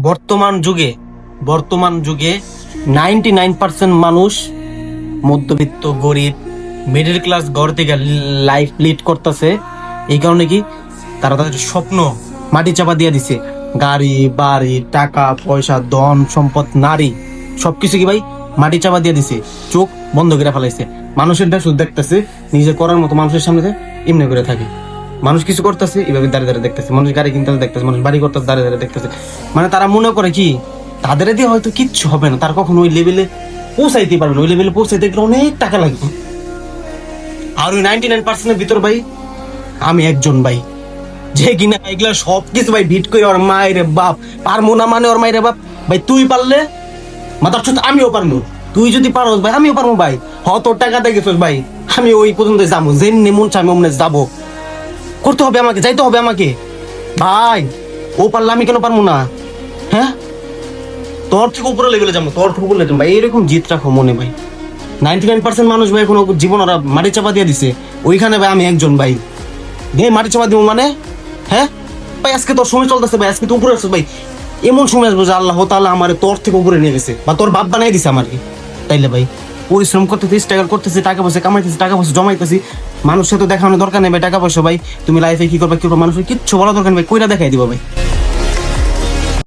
বর্তমান যুগে 99% মানুষ মধ্যবিত্ত, গরিব, মিডল ক্লাস ঘর থেকে লাইফ লিড করতেছে। এই কারণে কি তারা তাদের স্বপ্ন মাটি চাপা দিয়ে দিছে। গাড়ি বাড়ি, টাকা পয়সা, ধন সম্পদ, নারী, সবকিছু কি ভাই মাটি চাপা দিয়ে দিছে। চোখ বন্ধ করে ফেলাইছে। মানুষের শুধু দেখতেছে নিজে করার মতো, মানুষের সামনে এমনি করে থাকে। মানুষ কিছু করতেছে এইভাবে দাঁড়িয়ে দাঁড়িয়ে দেখতেছে, মানুষ গাড়ি কিনতে দেখতেছে, মানুষ বাড়ি করতে দাঁড়িয়ে দাঁড়িয়ে দেখতেছে। মানে তারা মনে করে কি তাদের দিয়ে হয়তো কিচ্ছু হবে না, তার কখনো ওই লেভেলে পৌঁছাইতে পারবে না। ওই লেভেলে পৌঁছাইতে গেলে অনেক টাকা লাগবে। আর ওই 99% ভিতর ভাই আমি একজন ভাই, যে কিনা এগুলা সবকিছু ভাই ভিট করে ওর মায়ের বাপ পারবো না, মানে ওর মায়ের বাপ ভাই তুই পারলে মাথার চুত আমিও পারবো, তুই যদি পারো ভাই আমিও পারবো ভাই। তোর টাকা দেখেছিস ভাই, আমি ওই পর্যন্ত যাবো, যেমনি মন চাই অমনে যাবো, করতে হবে আমাকে, যাইতে হবে আমাকে ভাই। ও পারলে আমি কেন পারবো না? হ্যাঁ, তোর থেকে উপরে লেভেলে যাবো, তোর থেকে উপরে যাবো ভাই। এরকম জিত রাখো মনে ভাই। 99% মানুষ ভাই কোনো জীবন ওরা মাটি চাপা দিয়ে দিছে, ওইখানে ভাই আমি একজন ভাই দিয়ে মাটি চাপা দিব মানে। হ্যাঁ ভাই, আজকে তোর সময় চলতেছে ভাই, আজকে তো উপরে আসছে ভাই। এমন সময় আসবো যে আল্লাহ তাআলা আমার তোর থেকে উপরে নিয়ে গেছে, বা তোর বাপ বানাই দিছে আমাকে। তাইলে ভাই পরিশ্রম করতেছি, স্ট্রাগল করতেছি, টাকা পয়সা কামাইতেছি, টাকা পয়সা জমাইতেছি। মানুষের তো দেখানোর দরকার নেই ভাই টাকা পয়সা। ভাই তুমি লাইফে কি করবে মানুষের কিচ্ছু বলা দরকার নেই ভাই, কইরা দেখাই দিব ভাই।